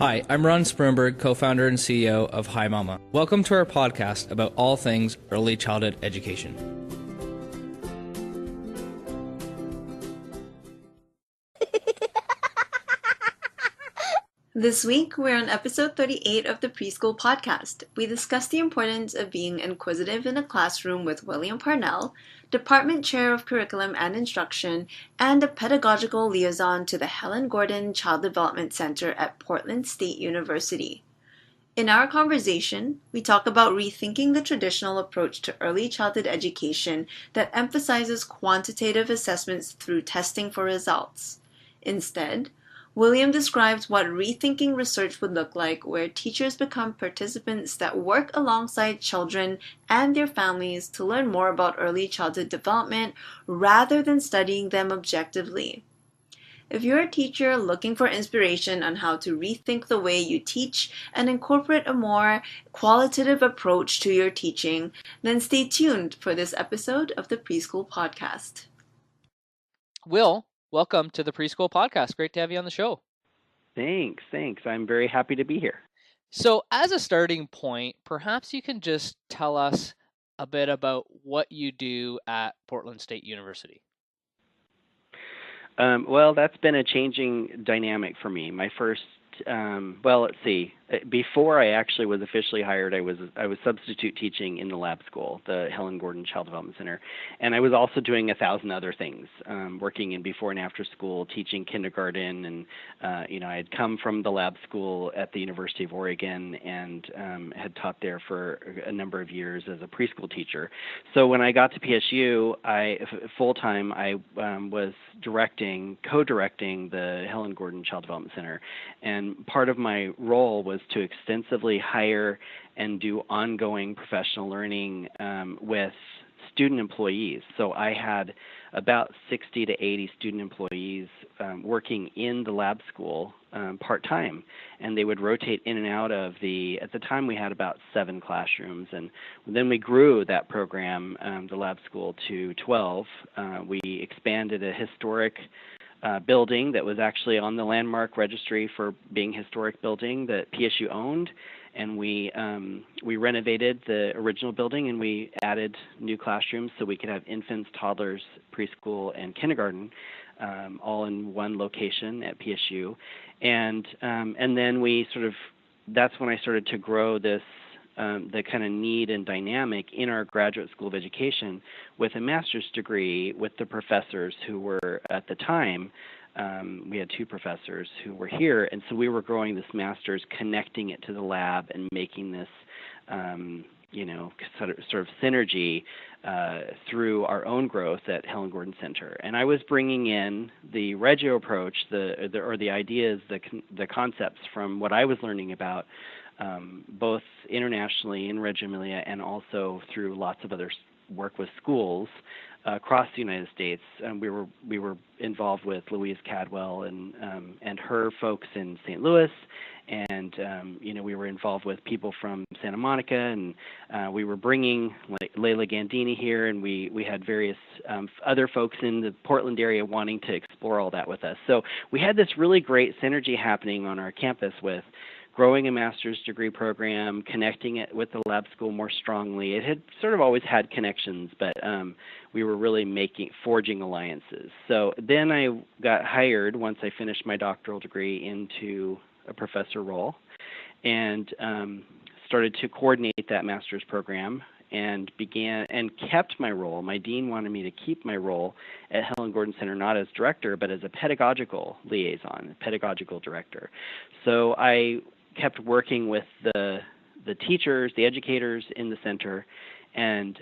Hi, I'm Ron Spurnberg, co-founder and CEO of Hi Mama. Welcome to our podcast about all things early childhood education. This week, we're on episode 38 of the Preschool podcast. We discuss the importance of being inquisitive in a classroom with William Parnell, Department Chair of Curriculum and Instruction, and a pedagogical liaison to the Helen Gordon Child Development Center at Portland State University. In our conversation, we talk about rethinking the traditional approach to early childhood education that emphasizes quantitative assessments through testing for results. Instead, William describes what rethinking research would look like, where teachers become participants that work alongside children and their families to learn more about early childhood development rather than studying them objectively. If you're a teacher looking for inspiration on how to rethink the way you teach and incorporate a more qualitative approach to your teaching, then stay tuned for this episode of the Preschool Podcast. Will, welcome to the Preschool Podcast. Great to have you on the show. Thanks. I'm very happy to be here. So as a starting point, perhaps you can just tell us a bit about what you do at Portland State University. Well, that's been a changing dynamic for me. My first, let's see. Before I actually was officially hired, I was substitute teaching in the lab school, the Helen Gordon Child Development Center, and I was also doing 1,000 other things, working in before and after school, teaching kindergarten, and I had come from the lab school at the University of Oregon and had taught there for a number of years as a preschool teacher. So when I got to PSU, full time, I was co-directing the Helen Gordon Child Development Center, and part of my role was to extensively hire and do ongoing professional learning with student employees. So I had about 60 to 80 student employees working in the lab school part-time, and they would rotate in and out of at the time we had about 7 classrooms, and then we grew that program, the lab school, to 12. We expanded a historic building that was actually on the landmark registry for being historic building that PSU owned, and we renovated the original building, and we added new classrooms so we could have infants, toddlers, preschool, and kindergarten all in one location at PSU, and then that's when I started to grow this the kind of need and dynamic in our graduate school of education with a master's degree with the professors who were at the time. We had 2 professors who were here, and so we were growing this master's, connecting it to the lab and making this sort of synergy through our own growth at Helen Gordon Center. And I was bringing in the Reggio approach, the ideas, the concepts from what I was learning about both internationally in Reggio Emilia and also through lots of other work with schools across the United States. We were involved with Louise Cadwell and her folks in St. Louis, and we were involved with people from Santa Monica, and we were bringing like Leila Gandini here, and we had various other folks in the Portland area wanting to explore all that with us. So we had this really great synergy happening on our campus with growing a master's degree program, connecting it with the lab school more strongly. It had sort of always had connections, but we were really forging alliances. So then I got hired once I finished my doctoral degree into a professor role, and started to coordinate that master's program, and kept my role. My dean wanted me to keep my role at Helen Gordon Center, not as director, but as a pedagogical liaison, pedagogical director. So I kept working with the teachers, the educators in the center, and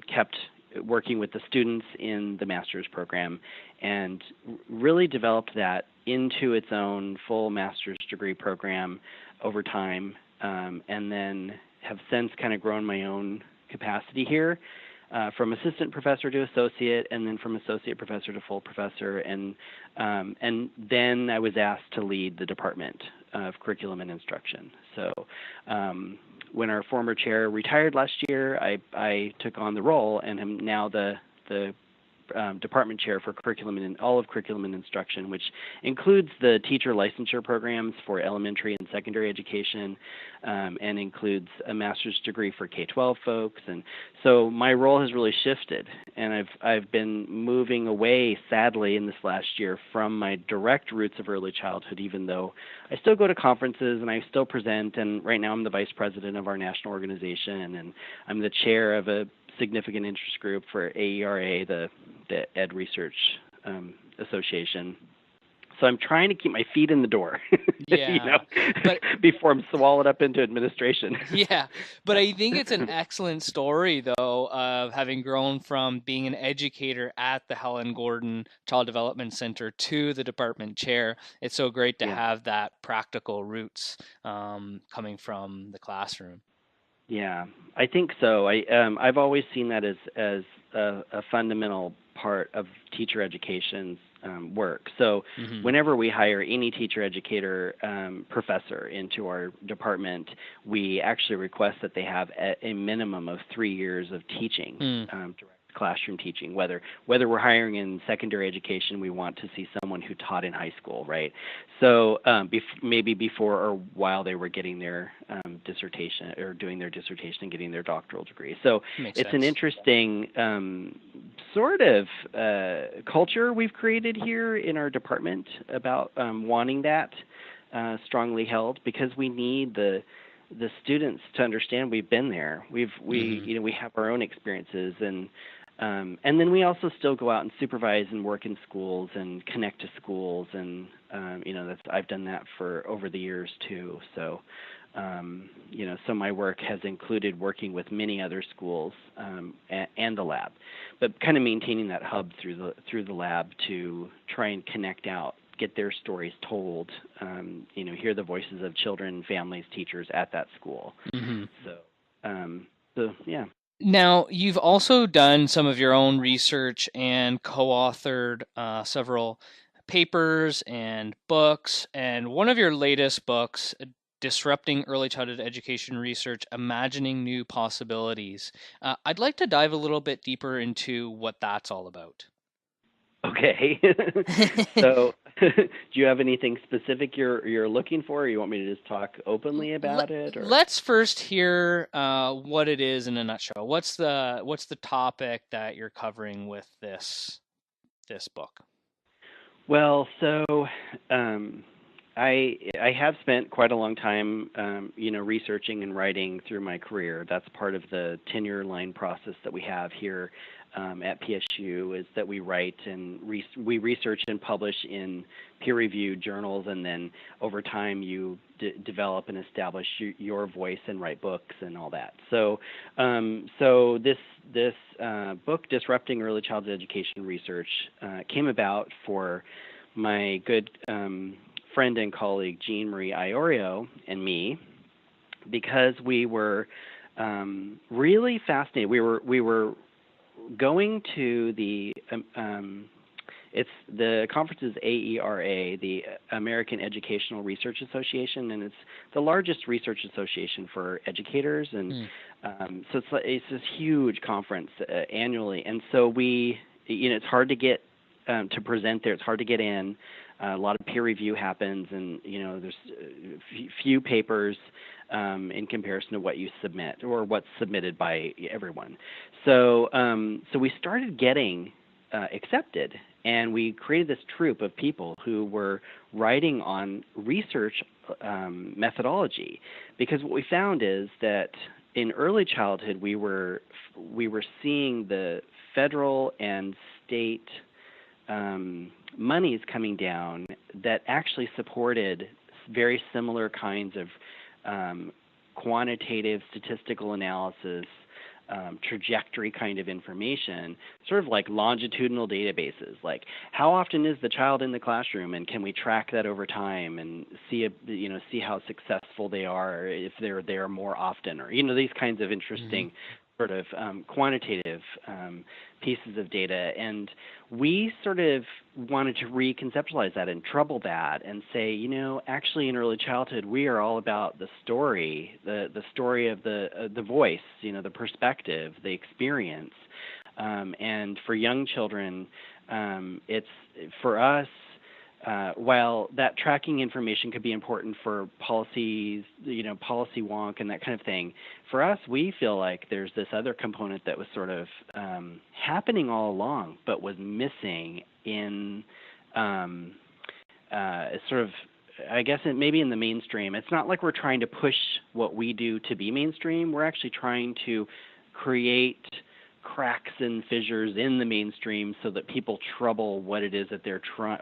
kept working with the students in the master's program, and really developed that into its own full master's degree program over time, and then have since kind of grown my own capacity here, from assistant professor to associate, and then from associate professor to full professor, and then I was asked to lead the department of curriculum and instruction. So when our former chair retired last year, I took on the role and am now the department chair for curriculum and all of curriculum and instruction, which includes the teacher licensure programs for elementary and secondary education, and includes a master's degree for K-12 folks. And so my role has really shifted, and I've been moving away, sadly, in this last year from my direct roots of early childhood, even though I still go to conferences and I still present, and right now I'm the vice president of our national organization, and I'm the chair of a significant interest group for AERA, the Ed Research Association. So I'm trying to keep my feet in the door, Yeah, but before I'm swallowed up into administration. yeah, but I think it's an excellent story, though, of having grown from being an educator at the Helen Gordon Child Development Center to the department chair. It's so great to Yeah. have that practical roots coming from the classroom. Yeah, I think so. I've always seen that as a fundamental part of teacher education's work. So whenever we hire any teacher educator professor into our department, we actually request that they have a minimum of 3 years of teaching, direct classroom teaching. Whether we're hiring in secondary education, we want to see someone who taught in high school, right? So maybe before or while they were getting their dissertation or doing their dissertation and getting their doctoral degree. So Makes it's sense. an interesting sort of culture we've created here in our department about wanting that strongly held, because we need the students to understand we've been there. We have our own experiences, and then we also still go out and supervise and work in schools and connect to schools, and I've done that for over the years too. So so my work has included working with many other schools and the lab, but kind of maintaining that hub through the lab to try and connect out, get their stories told, hear the voices of children, families, teachers at that school. So yeah. Now, you've also done some of your own research and co-authored several papers and books, and one of your latest books, Disrupting Early Childhood Education Research, Imagining New Possibilities. I'd like to dive a little bit deeper into what that's all about. Okay. So do you have anything specific you're looking for, or you want me to just talk openly about it? Or? Let's first hear what it is in a nutshell. What's the topic that you're covering with this book? Well, so I have spent quite a long time, researching and writing through my career. That's part of the tenure line process that we have here at PSU, is that we write and we research and publish in peer-reviewed journals, and then over time you develop and establish your voice and write books and all that. So, this book, Disrupting Early Childhood Education Research, came about for my good friend and colleague Jean Marie Iorio and me, because we were really fascinated. We were going to the conference is AERA, the American Educational Research Association, and it's the largest research association for educators, and so it's this huge conference annually, and so it's hard to get to present there. It's hard to get in. A lot of peer review happens, and there's few papers in comparison to what you submit or what's submitted by everyone. So we started getting accepted, and we created this troupe of people who were writing on research methodology, because what we found is that in early childhood we were seeing the federal and state monies coming down that actually supported very similar kinds of quantitative statistical analysis, trajectory kind of information, sort of like longitudinal databases, like how often is the child in the classroom, and can we track that over time and see how successful they are if they're there more often, or these kinds of interesting sort of quantitative pieces of data. And we sort of wanted to reconceptualize that and trouble that and say, actually in early childhood, we are all about the story, the story of the voice, the perspective, the experience. And for young children, it's for us. While that tracking information could be important for policies, policy wonk and that kind of thing, for us, we feel like there's this other component that was sort of happening all along, but was missing in sort of, I guess, maybe in the mainstream. It's not like we're trying to push what we do to be mainstream. We're actually trying to create cracks and fissures in the mainstream so that people trouble what it is that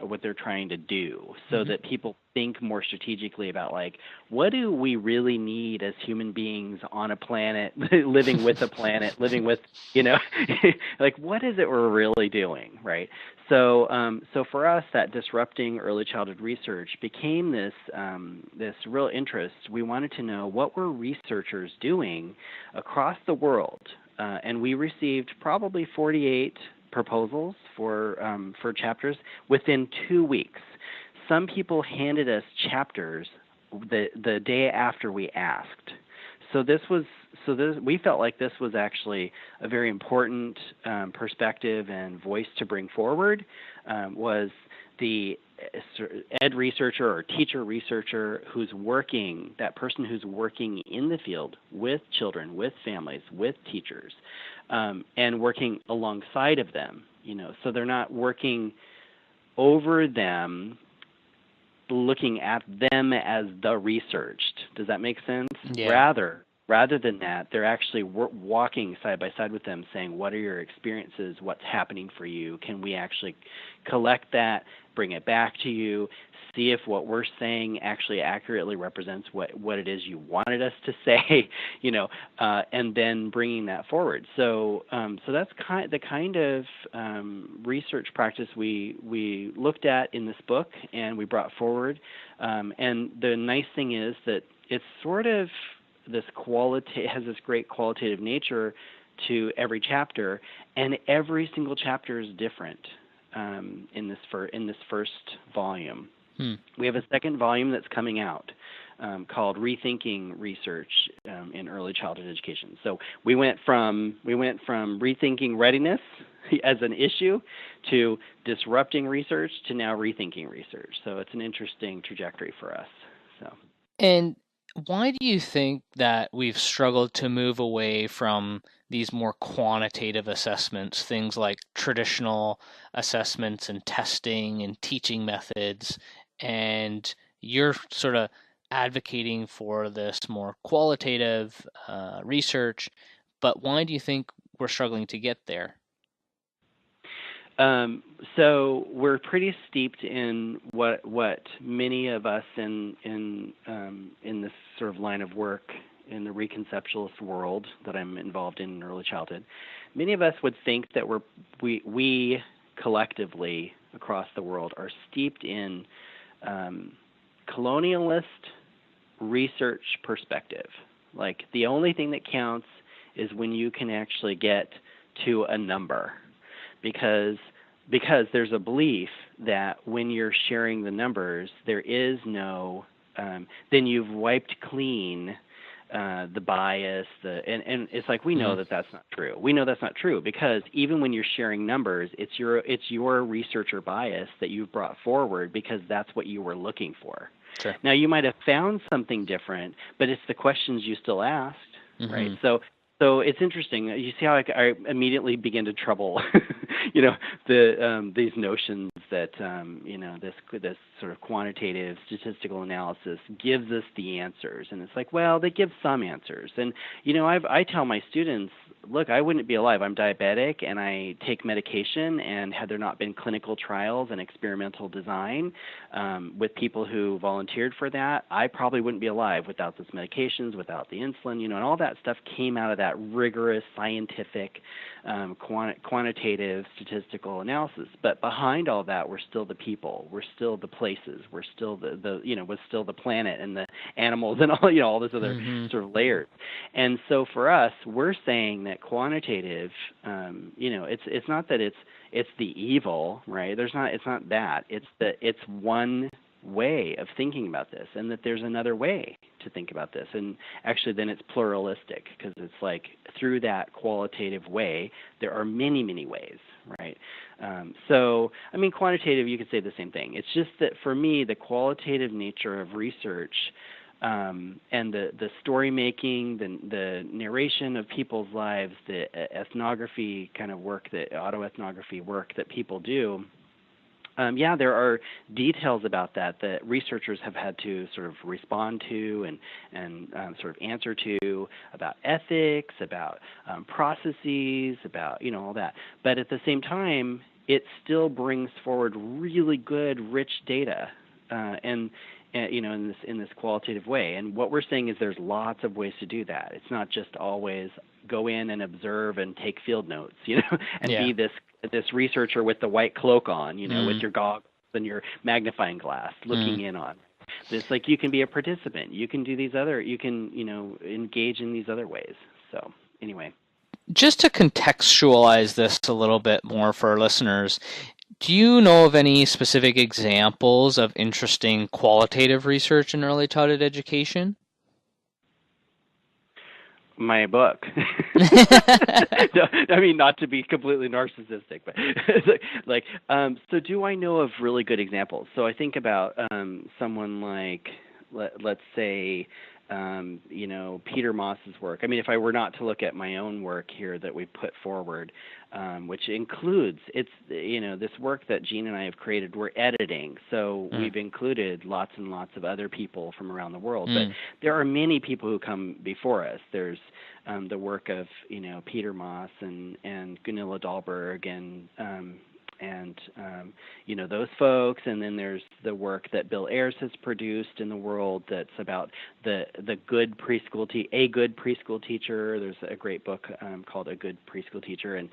what they're trying to do, so that people think more strategically about, like, what do we really need as human beings on a planet, living with a planet, living with, like, what is it we're really doing, right? So for us, that disrupting early childhood research became this real interest. We wanted to know, what were researchers doing across the world? And we received probably 48 proposals for chapters within 2 weeks. Some people handed us chapters the day after we asked. We felt like this was actually a very important perspective and voice to bring forward. Was the ed researcher or teacher researcher that person who's working in the field with children, with families, with teachers, and working alongside of them, so they're not working over them, looking at them as the researched. Does that make sense? Yeah. Rather than that, they're actually walking side by side with them, saying, what are your experiences? What's happening for you? Can we actually collect that, bring it back to you, see if what we're saying actually accurately represents what it is you wanted us to say, and then bringing that forward. So that's the kind of research practice we looked at in this book and we brought forward. And the nice thing is that it's sort of has this great qualitative nature to every chapter, and every single chapter is different in this first volume. We have a second volume that's coming out called Rethinking Research in Early Childhood Education. So we went from rethinking readiness as an issue to disrupting research to now rethinking research. So it's an interesting trajectory for us. And why do you think that we've struggled to move away from these more quantitative assessments, things like traditional assessments and testing and teaching methods, and you're sort of advocating for this more qualitative research, but why do you think we're struggling to get there? So we're pretty steeped in what many of us in this sort of line of work in the reconceptualist world that I'm involved in early childhood, many of us would think that we collectively across the world are steeped in colonialist research perspective. Like, the only thing that counts is when you can actually get to a number. Because there's a belief that when you're sharing the numbers, there is no, then you've wiped clean the bias, and it's like, we know that that's not true. We know that's not true because even when you're sharing numbers, it's your researcher bias that you've brought forward because that's what you were looking for. Sure. Now, you might have found something different, but it's the questions you still asked, right? So it's interesting. You see how I immediately begin to trouble, these notions that this sort of quantitative statistical analysis gives us the answers, and it's like, well, they give some answers, and I tell my students, look, I wouldn't be alive. I'm diabetic, and I take medication, and had there not been clinical trials and experimental design with people who volunteered for that, I probably wouldn't be alive without those medications, without the insulin, and all that stuff came out of that rigorous scientific quantitative statistical analysis. But behind all that, we're still the people, we're still the places, we're still we're still the planet and the animals and all this other sort of layers. And so for us, we're saying that quantitative, it's not that it's the evil, right? It's not that. It's one way of thinking about this, and that there's another way to think about this. And actually then it's pluralistic, because it's like through that qualitative way, there are many, many ways, right? So, I mean, quantitative, you could say the same thing. It's just that for me, the qualitative nature of research and the story making, the narration of people's lives, the ethnography kind of work, the autoethnography work that people do, there are details about that researchers have had to sort of respond to and sort of answer to, about ethics, about processes, about all that. But at the same time, it still brings forward really good, rich data, in this qualitative way. And what we're saying is there's lots of ways to do that. It's not just always go in and observe and take field notes, and be this researcher with the white cloak on, with your goggles and your magnifying glass looking in on. But it's like you can be a participant. You can do you can engage in these other ways. So anyway. Just to contextualize this a little bit more for our listeners, do you know of any specific examples of interesting qualitative research in early childhood education? My book. No, I mean, not to be completely narcissistic, but so do I know of really good examples? So I think about someone like, let's say, Peter Moss's work. I mean, if I were not to look at my own work here that we put forward, which includes, this work that Jean and I have created, we're editing. So we've included lots and lots of other people from around the world. But there are many people who come before us. There's the work of, Peter Moss and Gunilla Dahlberg and those folks, and then there's the work that Bill Ayers has produced in the world that's about the good preschool a good preschool teacher. There's a great book called A Good Preschool Teacher, and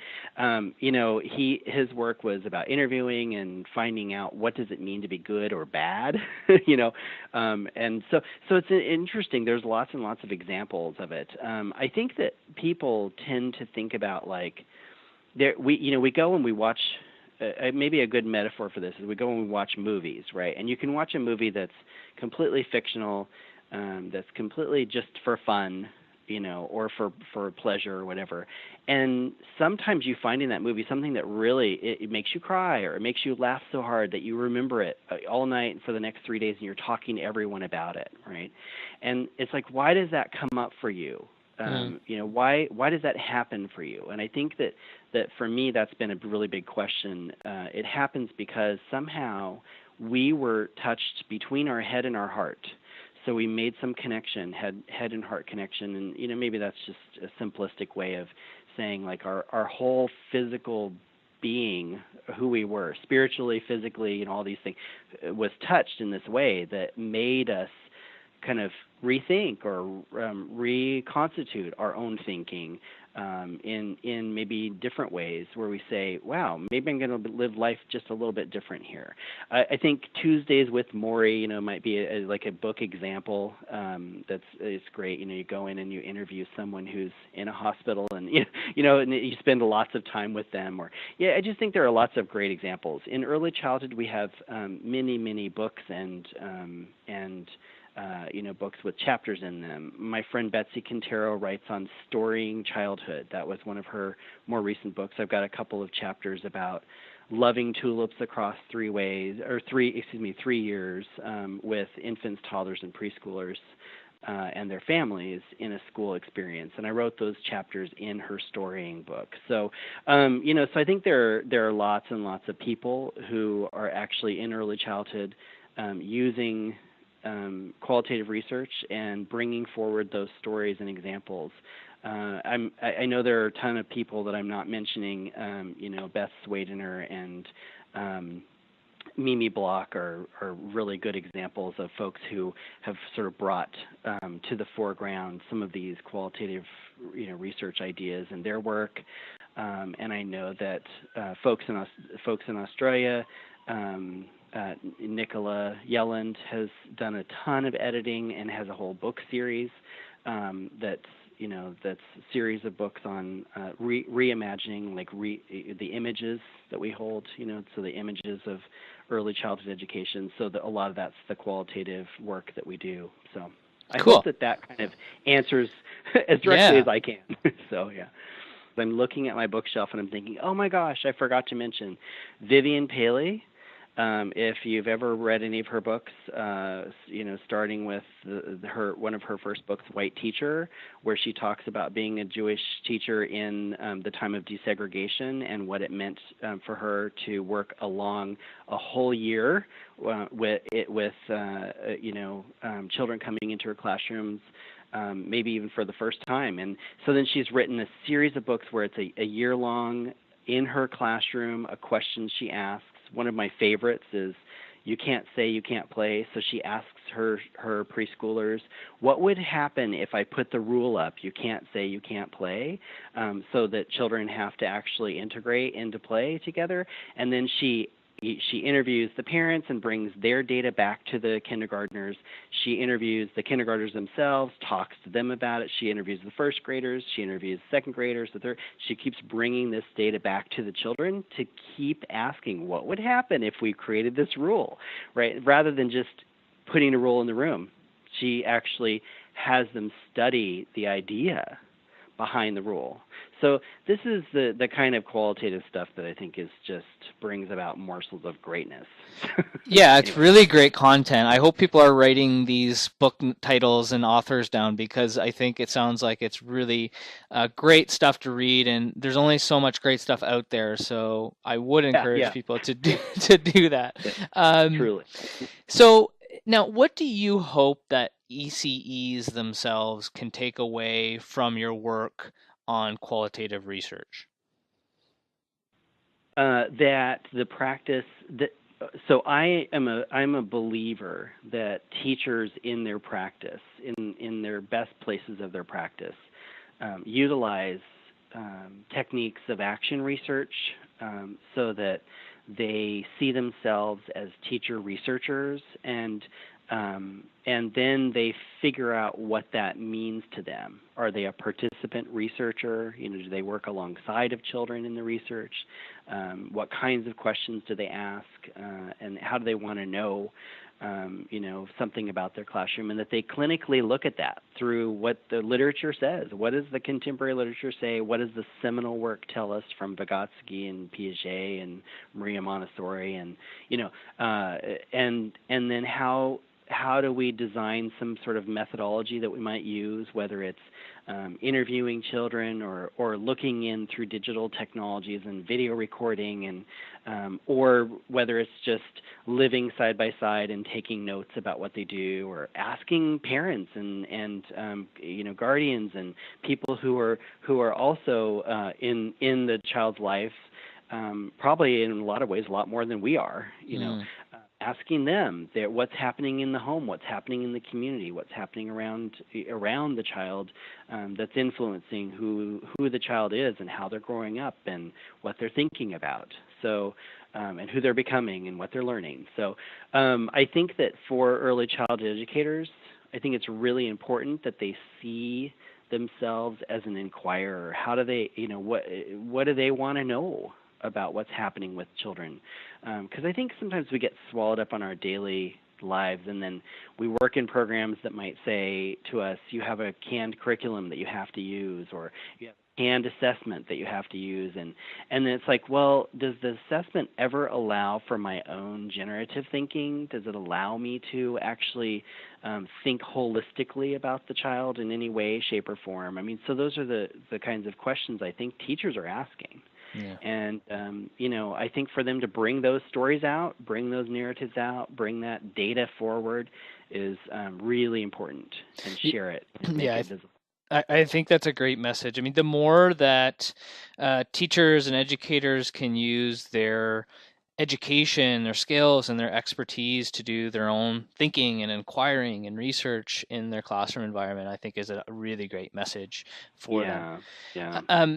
his work was about interviewing and finding out what does it mean to be good or bad, and so it's interesting. There's lots and lots of examples of it. I think that people tend to think about we go and we watch. Maybe a good metaphor for this is we go and we watch movies, right? And you can watch a movie that's completely fictional, that's completely just for fun, or for pleasure or whatever. And sometimes you find in that movie something that really it makes you cry, or it makes you laugh so hard that you remember it all night for the next 3 days, and you're talking to everyone about it, right? And it's like, why does that come up for you? Why does that happen for you? And I think that for me, that's been a really big question. It happens because somehow we were touched between our head and our heart. So we made some connection, head and heart connection, and maybe that's just a simplistic way of saying our whole physical being, who we were, spiritually, physically, all these things, was touched in this way that made us kind of rethink or reconstitute our own thinking in maybe different ways, where we say, wow, maybe I'm going to live life just a little bit different here. I think Tuesdays with Maury, might be a book example it's great. You go in and you interview someone who's in a hospital, and and you spend lots of time with them. I just think there are lots of great examples. In early childhood, we have many books and books with chapters in them. My friend Betsy Quintero writes on storying childhood. That was one of her more recent books. I've got a couple of chapters about loving tulips across 3 years with infants, toddlers, and preschoolers and their families in a school experience. And I wrote those chapters in her storying book. So, so I think there are lots and lots of people who are actually in early childhood using qualitative research and bringing forward those stories and examples. I know there are a ton of people that I'm not mentioning. Beth Swadener and Mimi Block are really good examples of folks who have sort of brought to the foreground some of these qualitative, research ideas in their work. And I know that folks in Australia. Nicola Yelland has done a ton of editing and has a whole book series that's that's a series of books on reimagining, like the images that we hold, so the images of early childhood education. So a lot of that's the qualitative work that we do. So I Cool. hope that kind of answers as directly as I can. So yeah. I'm looking at my bookshelf and I'm thinking, oh my gosh, I forgot to mention Vivian Paley. If you've ever read any of her books, starting with one of her first books, White Teacher, where she talks about being a Jewish teacher in the time of desegregation and what it meant for her to work along a whole year with children coming into her classrooms. Maybe even for the first time. And so then she's written a series of books where it's a year-long, in her classroom, a question she asks. One of my favorites is, you can't say you can't play. So she asks her preschoolers, what would happen if I put the rule up, you can't say you can't play, so that children have to actually integrate into play together. And then she interviews the parents and brings their data back to the kindergartners. She interviews the kindergartners themselves, talks to them about it. She interviews the first graders. She interviews second graders, the third. She keeps bringing this data back to the children to keep asking, what would happen if we created this rule, right? Rather than just putting a rule in the room, she actually has them study the idea behind the rule. So this is the kind of qualitative stuff that I think is just brings about morsels of greatness. Yeah, it's really great content. I hope people are writing these book titles and authors down, because I think it sounds like it's really great stuff to read, and there's only so much great stuff out there. So I would encourage people to do that. Truly. So now, what do you hope that ECEs themselves can take away from your work on qualitative research? That the practice that so I'm a believer that teachers in their practice, in their best places of their practice, utilize techniques of action research, so that they see themselves as teacher researchers, and then they figure out what that means to them. Are they a participant researcher? Do they work alongside of children in the research? What kinds of questions do they ask? And how do they want to know, something about their classroom? And that they clinically look at that through what the literature says. What does the contemporary literature say? What does the seminal work tell us from Vygotsky and Piaget and Maria Montessori? And and then how do we design some sort of methodology that we might use, whether it's interviewing children or looking in through digital technologies and video recording, and or whether it's just living side by side and taking notes about what they do, or asking parents and guardians and people who are also in the child's life, probably in a lot of ways a lot more than we are, asking them what's happening in the home, what's happening in the community, what's happening around the child, that's influencing who the child is and how they're growing up and what they're thinking about. So, and who they're becoming and what they're learning. So, I think that for early childhood educators, I think it's really important that they see themselves as an inquirer. How do they, what do they want to know about what's happening with children? Because I think sometimes we get swallowed up on our daily lives, and then we work in programs that might say to us, you have a canned curriculum that you have to use, or you have a canned assessment that you have to use, and then it's like, well, does the assessment ever allow for my own generative thinking? Does it allow me to actually think holistically about the child in any way, shape, or form? I mean, so those are the kinds of questions I think teachers are asking. Yeah. And, I think for them to bring those stories out, bring those narratives out, bring that data forward is really important, and share it. And make it visible. I think that's a great message. I mean, the more that teachers and educators can use their education, their skills, and their expertise to do their own thinking and inquiring and research in their classroom environment, I think is a really great message for them. Yeah.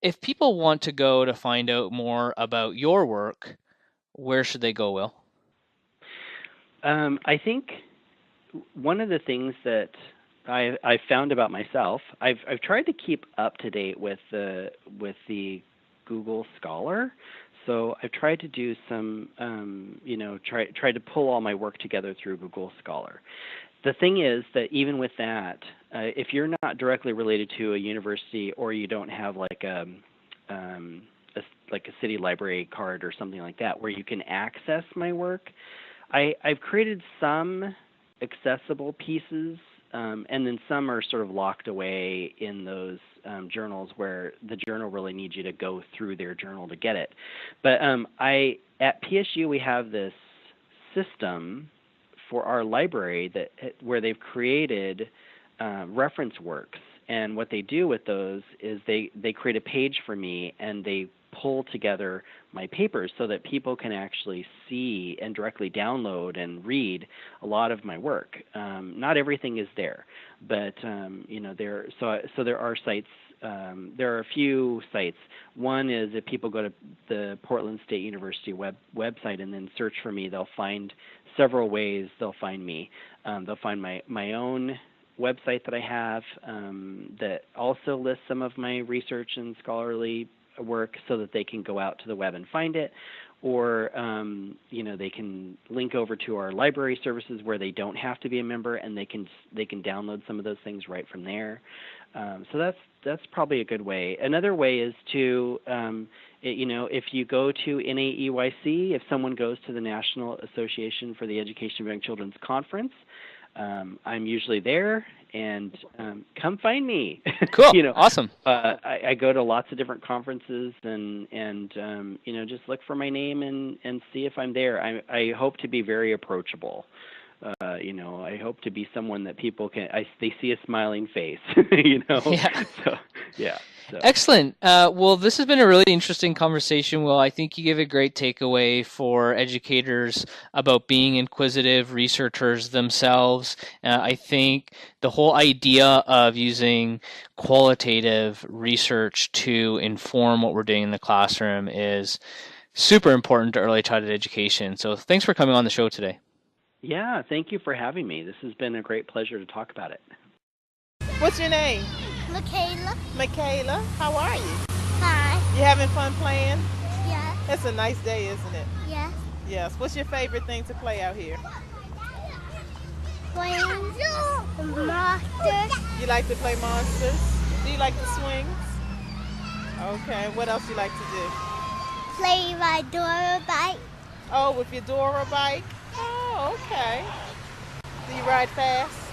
If people want to go to find out more about your work, where should they go, Will? I think one of the things that I found about myself. I've tried to keep up to date with the Google Scholar. So I've tried to do some, try to pull all my work together through Google Scholar. The thing is that even with that, if you're not directly related to a university or you don't have like a city library card or something like that where you can access my work, I've created some accessible pieces, and then some are sort of locked away in those journals where the journal really needs you to go through their journal to get it. But at PSU we have this system for our library where they've created reference works, and what they do with those is they create a page for me and they pull together my papers so that people can actually see and directly download and read a lot of my work. Not everything is there, but there are sites. There are a few sites. One is if people go to the Portland State University website and then search for me, they'll find several ways they'll find me. They'll find my own website that I have that also lists some of my research and scholarly work so that they can go out to the web and find it, or they can link over to our library services where they don't have to be a member and they can download some of those things right from there. So that's probably a good way. Another way is to if you go to NAEYC, if someone goes to the National Association for the Education of Young Children's Conference, I'm usually there, and come find me. Cool. Awesome. I go to lots of different conferences, and just look for my name and see if I'm there. I hope to be very approachable. I hope to be someone that people they see a smiling face. Yeah. So yeah. So. Excellent. Well, this has been a really interesting conversation, Will. I think you give a great takeaway for educators about being inquisitive researchers themselves. I think the whole idea of using qualitative research to inform what we're doing in the classroom is super important to early childhood education. So thanks for coming on the show today. Yeah, thank you for having me. This has been a great pleasure to talk about it. What's your name? Michaela. Michaela, how are you? Hi. You having fun playing? Yes. It's a nice day, isn't it? Yes. Yes. What's your favorite thing to play out here? Playing monsters. You like to play monsters? Do you like the swings? Okay. What else you like to do? Play my Dora bike. Oh, with your Dora bike? Oh, okay. Do you ride fast?